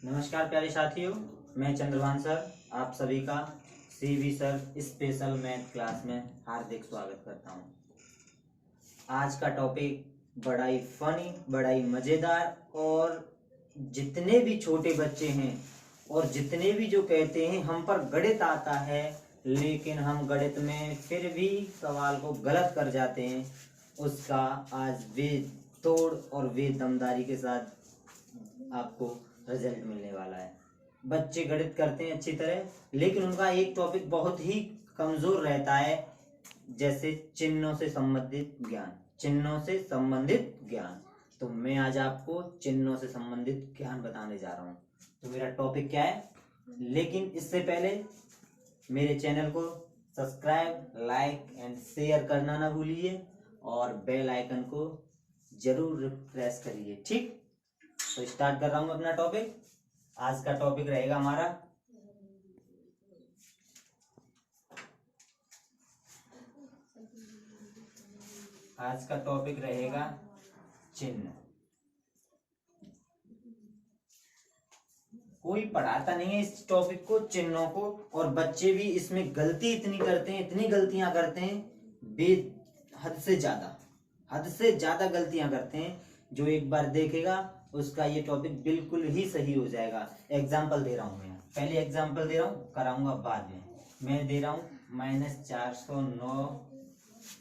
नमस्कार प्यारे साथियों, मैं चंद्रभान सर आप सभी का CV sir special math class में हार्दिक स्वागत करता हूं। आज का टॉपिक बड़ा ही फनी, बड़ा ही मज़ेदार और जितने भी छोटे बच्चे हैं और जितने भी जो कहते हैं हम पर गणित आता है लेकिन हम गणित में फिर भी सवाल को गलत कर जाते हैं, उसका आज वे तोड़ और वे दमदारी के साथ आपको रिजल्ट मिलने वाला है। बच्चे गणित करते हैं अच्छी तरह, लेकिन उनका एक टॉपिक बहुत ही कमजोर रहता है, जैसे चिन्हों से संबंधित ज्ञान। चिन्हों से संबंधित ज्ञान, तो मैं आज आपको चिन्हों से संबंधित ज्ञान बताने जा रहा हूँ। तो मेरा टॉपिक क्या है, लेकिन इससे पहले मेरे चैनल को सब्सक्राइब, लाइक एंड शेयर करना ना भूलिए और बेल आइकन को जरूर प्रेस करिए। ठीक, तो स्टार्ट कर रहा हूं अपना टॉपिक। आज का टॉपिक रहेगा हमारा चिन्ह। कोई पढ़ाता नहीं है इस टॉपिक को, चिन्हों को, और बच्चे भी इसमें गलती इतनी करते हैं, इतनी गलतियां करते हैं, बेहद से ज्यादा गलतियां करते हैं। जो एक बार देखेगा उसका ये टॉपिक बिल्कुल ही सही हो जाएगा। एग्जाम्पल दे रहा हूं मैं, पहले एग्जाम्पल दे रहा हूं, कराऊंगा बाद में। मैं दे रहा हूं -409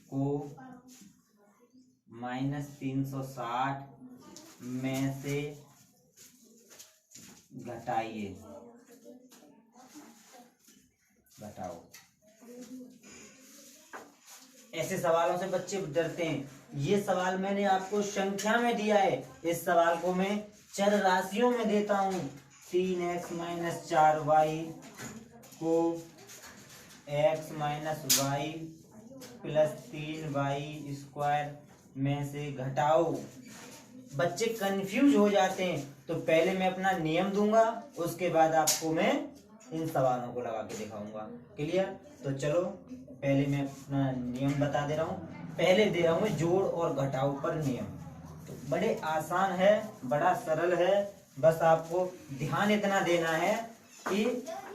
को -360 में से घटाइए, घटाओ। ऐसे सवालों से बच्चे डरते हैं। ये सवाल मैंने आपको संख्या में दिया है, इस सवाल को मैं चर राशियों में देता हूं। 3x - 4y को x - y + 3y² में से घटाओ। बच्चे कंफ्यूज हो जाते हैं, तो पहले मैं अपना नियम दूंगा, उसके बाद आपको मैं इन सवालों को लगा के दिखाऊंगा। क्लियर? तो चलो पहले मैं अपना नियम बता दे रहा हूँ। पहले दे रहा हूँ मैं जोड़ और घटाओ पर नियम। तो बड़े आसान है, बड़ा सरल है, बस आपको ध्यान इतना देना है कि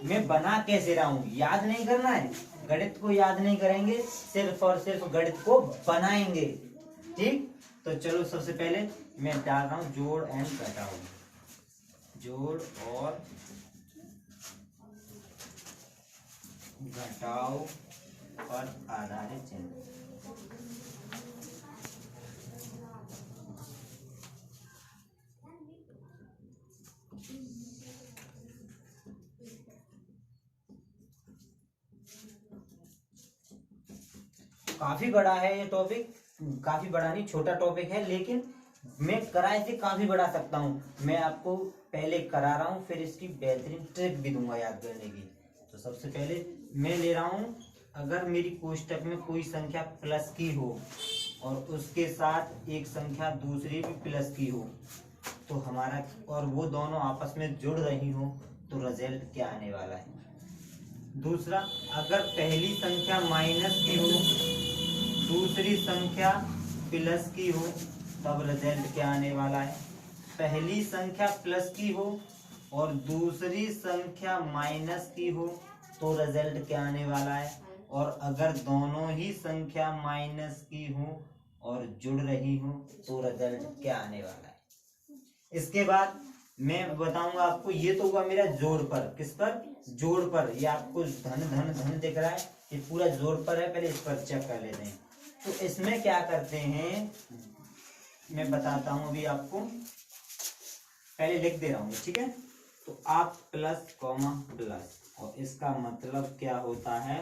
मैं बना कैसे रहा हूँ, याद नहीं करना है। गणित को याद नहीं करेंगे, सिर्फ और सिर्फ गणित को बनाएंगे। ठीक, तो चलो सबसे पहले मैं डाल रहा हूं जोड़ एंड घटाओ। जोड़ और घटाओ पर आधारित चिन्ह। काफी बड़ा है ये टॉपिक, काफी बड़ा नहीं, छोटा टॉपिक है, लेकिन मैं कराए से काफी बढ़ा सकता हूँ। मैं आपको पहले करा रहा हूँ, फिर इसकी बेहतरीन ट्रिक भी दूंगा याद करने की। तो सबसे पहले मैं ले रहा हूँ, अगर मेरी कोष्टक में कोई संख्या प्लस की हो और उसके साथ एक संख्या दूसरी भी प्लस की हो, तो हमारा, और वो दोनों आपस में जुड़ रही हो, तो रिजल्ट क्या आने वाला है। दूसरा, अगर पहली संख्या माइनस की हो, दूसरी संख्या प्लस की हो, तब रिजल्ट क्या आने वाला है। पहली संख्या प्लस की हो और दूसरी संख्या माइनस की हो, तो रिजल्ट क्या आने वाला है। और अगर दोनों ही संख्या माइनस की हो और जुड़ रही हो, तो रिजल्ट क्या आने वाला है। इसके बाद मैं बताऊंगा आपको, ये तो हुआ मेरा जोड़ पर। किस पर? जोड़ पर। ये आपको धन धन धन दिख रहा है, ये पूरा जोड़ पर है। पहले इस पर चेक कर लेते हैं। तो इसमें क्या करते हैं मैं बताता हूं अभी आपको, पहले लिख दे रहा हूं, ठीक है। तो आप प्लस कॉमा प्लस, और इसका मतलब क्या होता है,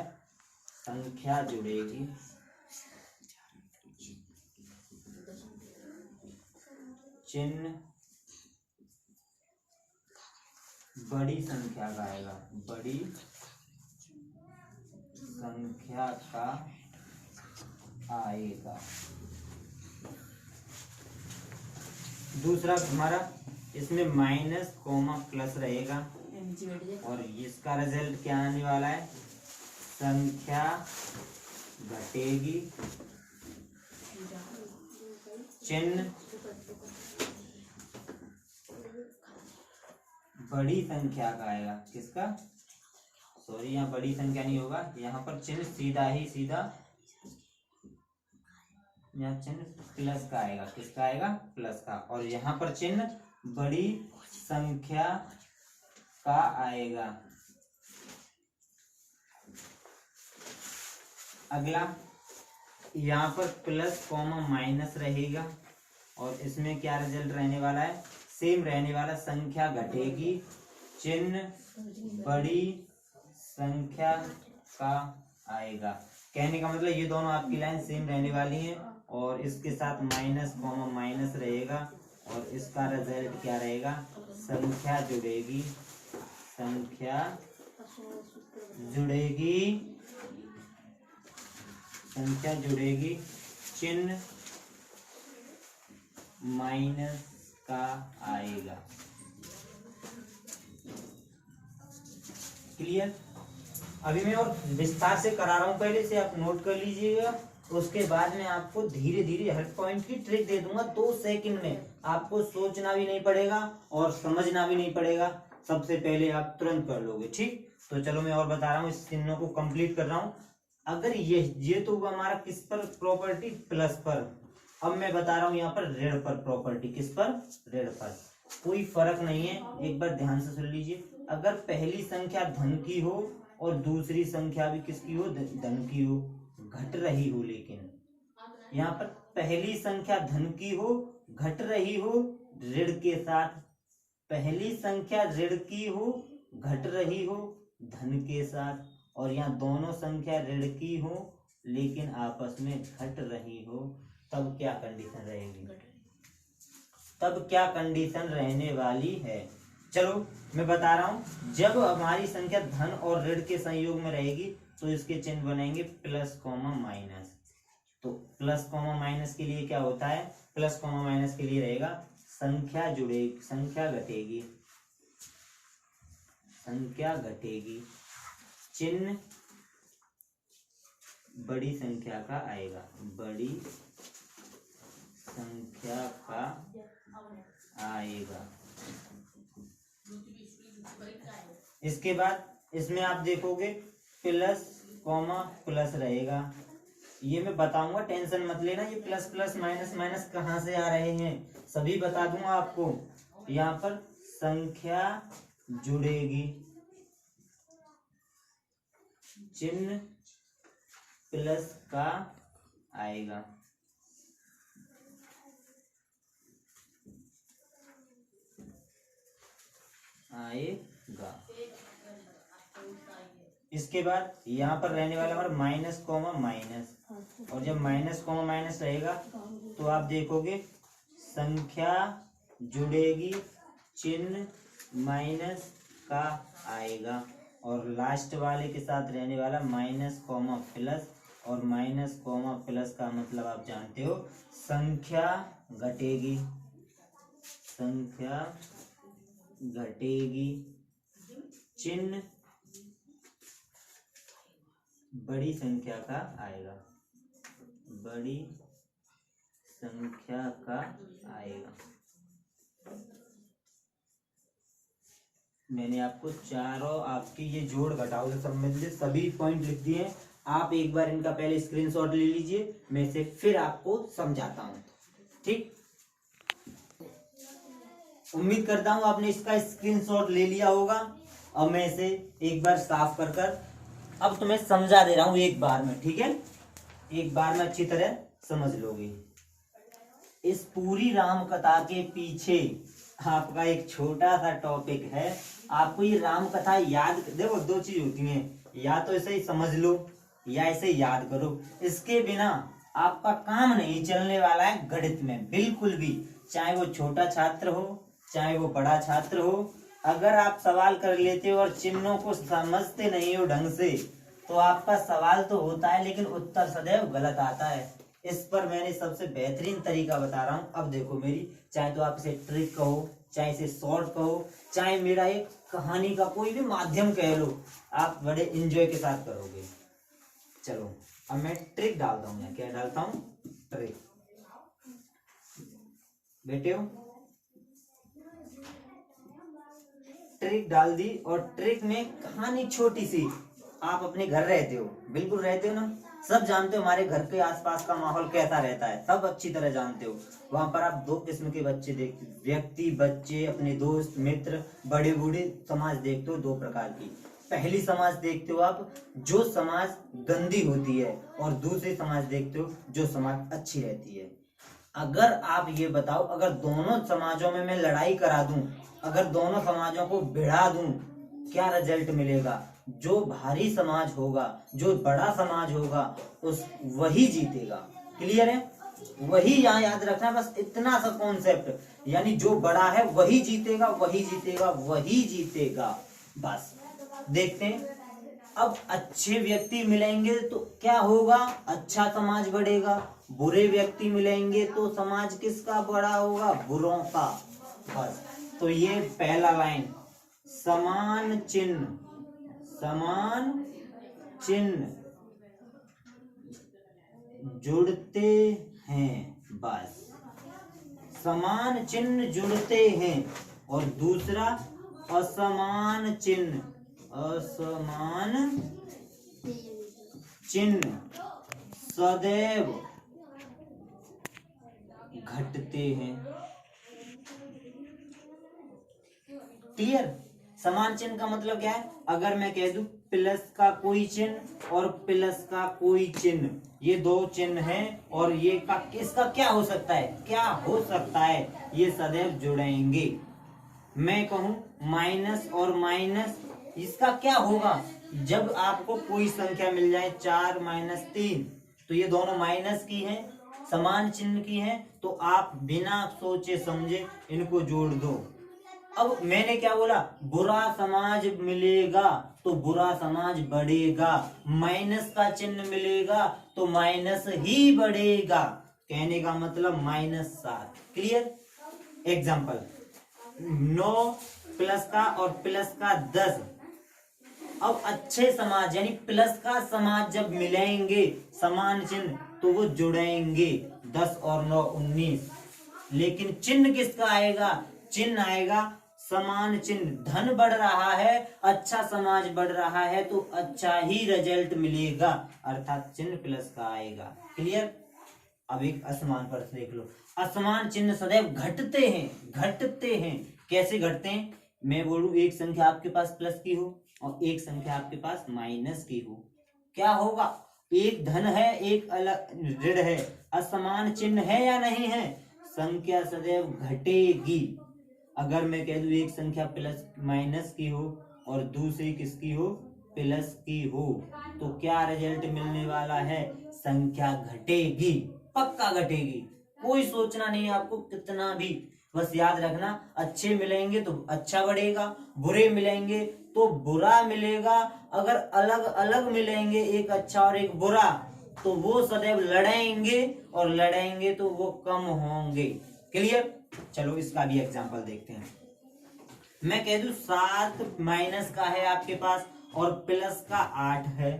संख्या जुड़ेगी, चिन्ह बड़ी संख्या का आएगा, बड़ी संख्या का आएगा। दूसरा हमारा इसमें माइनस कॉमा प्लस रहेगा, और इसका रिजल्ट क्या आने वाला है, संख्या घटेगी, चिन्ह बड़ी संख्या का आएगा। किसका? सॉरी, यहाँ बड़ी संख्या नहीं होगा, यहाँ पर चिन्ह सीधा ही सीधा, यहाँ चिन्ह प्लस का आएगा। किसका आएगा? प्लस का। और यहाँ पर चिन्ह बड़ी संख्या का आएगा। अगला, यहाँ पर प्लस कॉमा माइनस रहेगा और इसमें क्या रिजल्ट रहने वाला है? सेम रहने वाला, संख्या घटेगी, चिन्ह बड़ी संख्या का आएगा। कहने का मतलब ये दोनों आपकी लाइन सेम रहने वाली है और इसके साथ माइनस कॉमा माइनस रहेगा और इसका रिजल्ट क्या रहेगा? संख्या जुड़ेगी, संख्या जुड़ेगी, संख्या जुड़ेगी, चिन्ह माइनस का आएगा। क्लियर? अभी मैं और विस्तार से करा रहा हूं, पहले से आप नोट कर लीजिएगा। उसके बाद में आपको धीरे धीरे हर पॉइंट की ट्रिक दे दूंगा। 2 सेकंड में आपको सोचना भी नहीं पड़ेगा और समझना भी नहीं पड़ेगा, सबसे पहले आप तुरंत कर लोगे। ठीक, तो चलो मैं और बता रहा हूँ, इस चिन्हों को कंप्लीट कर रहा हूँ। अगर ये तो हमारा किस पर प्रॉपर्टी? प्लस पर। अब मैं बता रहा हूँ यहाँ पर ऋण पर प्रॉपर्टी। किस पर? ऋण पर। कोई फर्क नहीं है, एक बार ध्यान से सुन लीजिए। अगर पहली संख्या धन की हो और दूसरी संख्या भी किसकी हो? धन की हो, घट रही हो, लेकिन यहाँ पर पहली संख्या धन की हो, घट रही हो ऋण के साथ, पहली संख्या ऋण की हो, घट रही हो धन के साथ, और यहाँ दोनों संख्या ऋण की हो लेकिन आपस में घट रही हो, तब क्या कंडीशन रहेगी? तब क्या कंडीशन रहने वाली है? चलो मैं बता रहा हूं। जब हमारी संख्या धन और ऋण के संयोग में रहेगी तो इसके चिन्ह बनेंगे प्लस कॉमा माइनस। तो प्लस कॉमा माइनस के लिए क्या होता है? प्लस कॉमा माइनस के लिए रहेगा संख्या जुड़ेगी, संख्या घटेगी, संख्या घटेगी, चिन्ह बड़ी संख्या का आएगा, बड़ी संख्या का आएगा। इसके बाद इसमें आप देखोगे प्लस कॉमा प्लस रहेगा। ये मैं बताऊंगा, टेंशन मत लेना। ये प्लस प्लस माइनस माइनस कहाँ से आ रहे हैं सभी बता दूंगा आपको। यहाँ पर संख्या जुड़ेगी, चिन्ह प्लस का आएगा। आएगा। इसके बाद यहाँ पर रहने वाला हमारा माइनस कॉमा माइनस, और जब माइनस कॉमा माइनस रहेगा तो आप देखोगे संख्या जुड़ेगी, चिन्ह माइनस का आएगा। और लास्ट वाले के साथ रहने वाला माइनस कॉमा प्लस, और माइनस कॉमा प्लस का मतलब आप जानते हो, संख्या घटेगी, संख्या घटेगी, चिन्ह बड़ी संख्या का आएगा, बड़ी संख्या का आएगा। मैंने आपको चारों आपकी ये जोड़ घटाव से संबंधित सभी पॉइंट लिख दिए हैं। आप एक बार इनका पहले स्क्रीनशॉट ले लीजिए, मैं इसे फिर आपको समझाता हूँ। ठीक, उम्मीद करता हूँ आपने इसका स्क्रीनशॉट ले लिया होगा। अब मैं इसे एक बार साफ कर अब तुम्हें समझा दे रहा हूँ एक बार में। ठीक है, एक बार में अच्छी तरह समझ लोगे। इस पूरी राम कथा के पीछे आपका एक छोटा सा टॉपिक है। आपको ये राम कथा याद, देखो 2 चीज होती हैं, या तो इसे समझ लो या इसे याद करो। इसके बिना आपका काम नहीं चलने वाला है गणित में, बिल्कुल भी। चाहे वो छोटा छात्र हो चाहे वो बड़ा छात्र हो, अगर आप सवाल कर लेते हो और चिन्हों को समझते नहीं हो ढंग से, तो आपका सवाल तो होता है लेकिन उत्तर सदैव गलत आता है। इस पर मैंने सबसे बेहतरीन तरीका बता रहा हूँ। अब देखो मेरी, चाहे तो आप इसे ट्रिक कहो, चाहे इसे शॉर्ट कहो, चाहे मेरा एक कहानी का कोई भी माध्यम कह लो, आप बड़े एंजॉय के साथ करोगे। चलो अब मैं ट्रिक डालता हूँ। क्या डालता हूँ? ट्रिक। बैठे हो? ट्रिक डाल दी, और ट्रिक में कहानी छोटी सी। आप अपने घर रहते हो, बिल्कुल रहते हो ना, सब जानते हो हमारे घर के आसपास का माहौल कैसा रहता है, सब अच्छी तरह जानते हो। वहां पर आप दो किस्म के बच्चे देखते, व्यक्ति, बच्चे, अपने दोस्त, मित्र, बड़े बूढ़े समाज देखते हो, दो प्रकार की। पहली समाज देखते हो आप जो समाज गंदी होती है, और दूसरी समाज देखते हो जो समाज अच्छी रहती है। अगर आप ये बताओ, अगर दोनों समाजों में मैं लड़ाई करा दूं, अगर दोनों समाजों को भिड़ा दूं, क्या रिजल्ट मिलेगा? जो भारी समाज होगा, जो बड़ा समाज होगा, उस वही जीतेगा। क्लियर है? वही यहाँ याद रखना, बस इतना सा कॉन्सेप्ट, यानी जो बड़ा है वही जीतेगा, वही जीतेगा, वही जीतेगा। बस देखते हैं। अब अच्छे व्यक्ति मिलेंगे तो क्या होगा? अच्छा समाज बढ़ेगा। बुरे व्यक्ति मिलेंगे तो समाज किसका बड़ा होगा? बुरों का। बस, तो ये पहला लाइन, समान चिन्ह, समान चिन्ह जुड़ते हैं, बस समान चिन्ह जुड़ते हैं। और दूसरा, असमान चिन्ह, असमान चिन्ह सदैव घटते हैं। क्लियर? समान चिन्ह का मतलब क्या है? अगर मैं कह दूं प्लस का कोई चिन्ह और प्लस का कोई चिन्ह, ये दो चिन्ह हैं, और ये का इसका क्या हो सकता है? क्या हो सकता है? ये सदैव जुड़ेंगे। मैं कहूं माइनस और माइनस, इसका क्या होगा? जब आपको कोई संख्या मिल जाए 4 - 3, तो ये दोनों माइनस की हैं, समान चिन्ह की हैं, तो आप बिना सोचे समझे इनको जोड़ दो। अब मैंने क्या बोला? बुरा समाज मिलेगा तो बुरा समाज बढ़ेगा, माइनस का चिन्ह मिलेगा तो माइनस ही बढ़ेगा। कहने का मतलब -7। क्लियर? एग्जाम्पल, 9 प्लस का और प्लस का 10। अब अच्छे समाज यानी प्लस का समाज जब मिलेंगे समान चिन्ह, तो वो जुड़ेंगे। 10 और 9 19। लेकिन चिन्ह किसका आएगा? चिन्ह आएगा समान चिन्ह। धन बढ़ रहा है, अच्छा समाज बढ़ रहा है, तो अच्छा ही रिजल्ट मिलेगा, अर्थात चिन्ह प्लस का आएगा। क्लियर? अब एक असमान पर देख लो। असमान चिन्ह सदैव घटते हैं, घटते हैं। कैसे घटते हैं? मैं बोलूं एक संख्या आपके पास प्लस की हो और एक संख्या आपके पास माइनस की हो, क्या होगा? एक धन है, एक अलग ऋण है, असमान चिन्ह है या नहीं है? संख्या सदैव घटेगी। अगर मैं कह दूं एक संख्या प्लस माइनस की हो और दूसरी किसकी हो? प्लस की हो, तो क्या रिजल्ट मिलने वाला है? संख्या घटेगी, पक्का घटेगी। कोई सोचना नहीं है आपको कितना भी, बस याद रखना, अच्छे मिलेंगे तो अच्छा बढ़ेगा, बुरे मिलेंगे तो बुरा मिलेगा। अगर अलग अलग मिलेंगे, एक अच्छा और एक बुरा, तो वो सदैव लड़ेंगे, और लड़ेंगे तो वो कम होंगे। क्लियर? चलो इसका भी एग्जांपल देखते हैं। मैं कह दूं 7 माइनस का है आपके पास और प्लस का 8 है।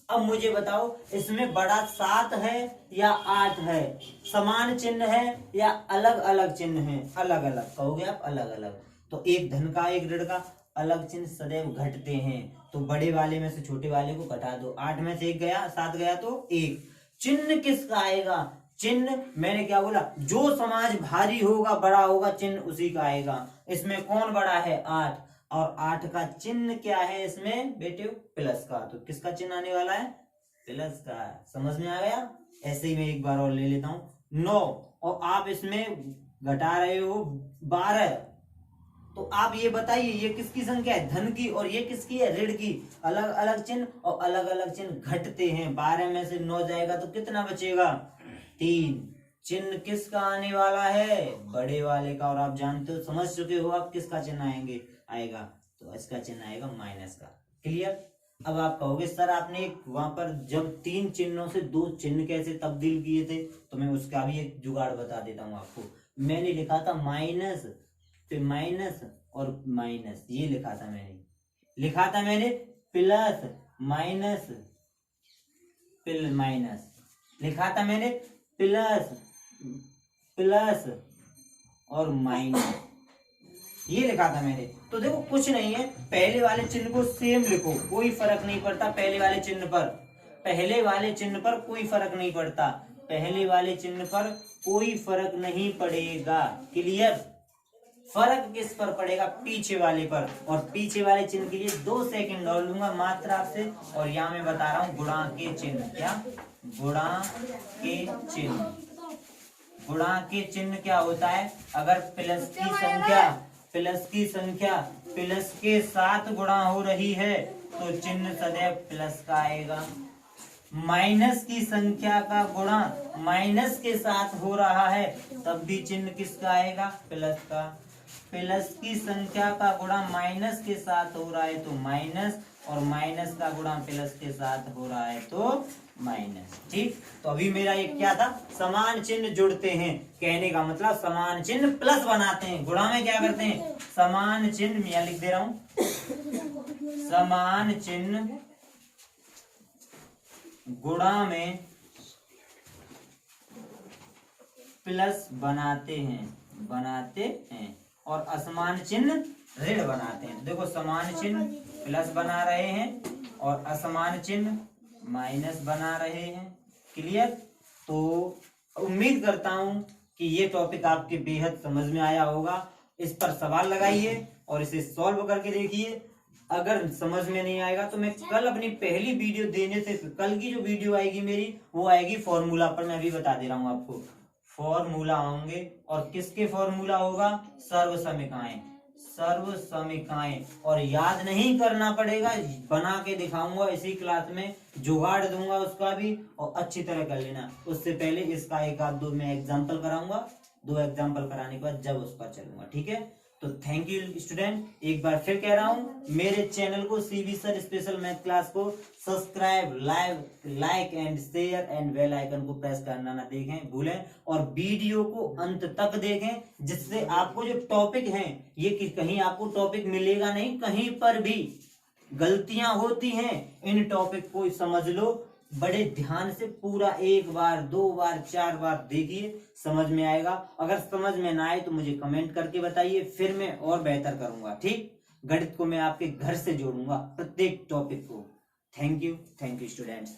अब मुझे बताओ इसमें बड़ा 7 है या 8 है? समान चिन्ह है या अलग अलग चिन्ह है? अलग अलग कहोगे आप, अलग अलग। तो एक धन का एक ऋण का अलग चिन्ह सदैव घटते हैं, तो बड़े वाले में से छोटे वाले को घटा दो। 8 में से 1 गया, 7 गया तो 1। चिन्ह किसका आएगा? चिन्ह मैंने क्या बोला? जो समाज भारी होगा, बड़ा होगा, चिन्ह उसी का आएगा। इसमें कौन बड़ा है? 8। और 8 का चिन्ह क्या है इसमें बेटे? प्लस का। तो किसका चिन्ह आने वाला है? प्लस का। समझ में आ गया? ऐसे ही मैं एक बार और ले लेता हूं। 9 और आप इसमें घटा रहे हो 12, तो आप ये बताइए ये किसकी संख्या है? धन की। और ये किसकी है? ऋण की। अलग अलग चिन्ह और अलग अलग चिन्ह घटते हैं। 12 में से 9 जाएगा तो कितना बचेगा? 3। चिन्ह किसका आने वाला है? बड़े वाले का। और आप जानते हो, समझ चुके हो आप किसका चिन्ह आएगा, तो इसका चिन्ह आएगा माइनस का। क्लियर? अब आप कहोगे सर आपने वहां पर जब 3 चिन्हों से 2 चिन्ह कैसे तब्दील किए थे, तो मैं उसका भी एक जुगाड़ बता देता हूँ आपको। मैंने लिखा था माइनस, फिर माइनस और माइनस, ये लिखा था मैंने प्लस माइनस, माइनस लिखा था मैंने, प्लस प्लस और माइनस। ये लिखा था मैंने। तो देखो कुछ नहीं है, पहले वाले चिन्ह को सेम लिखो, कोई फर्क नहीं पड़ता पहले वाले चिन्ह पर, पहले वाले चिन्ह पर कोई फर्क नहीं पड़ता, पहले वाले चिन्ह पर कोई फर्क नहीं पड़ेगा। क्लियर? फर्क किस पर पड़ेगा? पीछे वाले पर। और पीछे वाले चिन्ह के लिए 2 सेकंड और लूंगा मात्र आपसे। और यहाँ मैं बता रहा हूँ गुणा के चिन्ह। क्या? गुणा के चिन्ह। गुणा के चिन्ह क्या होता है? अगर प्लस की संख्या प्लस के साथ गुणा हो रही है तो चिन्ह सदैव प्लस का आएगा। माइनस की संख्या का गुणा माइनस के साथ हो रहा है तब भी चिन्ह किसका आएगा? प्लस का। प्लस की संख्या का गुणा माइनस के साथ हो रहा है तो माइनस, और माइनस का गुणा प्लस के साथ हो रहा है तो माइनस। ठीक, तो अभी मेरा ये क्या था? समान चिन्ह जुड़ते हैं, कहने का मतलब समान चिन्ह प्लस बनाते हैं। गुणा में क्या करते हैं? समान चिन्ह, मैं यहाँ लिख दे रहा हूं, समान चिन्ह गुणा में प्लस बनाते हैं और असमान चिन्ह ऋण बनाते हैं। देखो समान चिन्ह प्लस बना रहे हैं और असमान चिन्ह माइनस बना रहे हैं। क्लियर? तो उम्मीद करता हूं कि ये टॉपिक आपके बेहद समझ में आया होगा। इस पर सवाल लगाइए और इसे सॉल्व करके देखिए। अगर समझ में नहीं आएगा तो मैं कल अपनी पहली वीडियो देने से, कल की जो वीडियो आएगी मेरी वो आएगी फॉर्मूला पर। मैं अभी बता दे रहा हूँ आपको, फॉर्मूला होंगे। और किसके फॉर्मूला होगा? सर्वसमीकाएं। सर्वसमीकाएं। और याद नहीं करना पड़ेगा, बना के दिखाऊंगा इसी क्लास में, जुगाड़ दूंगा उसका भी, और अच्छी तरह कर लेना। उससे पहले इसका एक आध दो मैं एग्जाम्पल कराऊंगा, 2 एग्जाम्पल कराने के बाद जब उस पर चलूंगा। ठीक है? तो थैंक यू स्टूडेंट। एक बार फिर कह रहा हूं, मेरे चैनल को CB sir special math class को subscribe, like and share and bell icon को प्रेस करना ना भूलें, और वीडियो को अंत तक देखें, जिससे आपको जो टॉपिक हैं ये कि कहीं आपको टॉपिक मिलेगा नहीं, कहीं पर भी गलतियां होती हैं, इन टॉपिक को समझ लो। बड़े ध्यान से पूरा 1 बार 2 बार 4 बार देखिए, समझ में आएगा। अगर समझ में ना आए तो मुझे कमेंट करके बताइए, फिर मैं और बेहतर करूंगा। ठीक, गणित को मैं आपके घर से जोड़ूंगा, प्रत्येक टॉपिक को। Thank you students.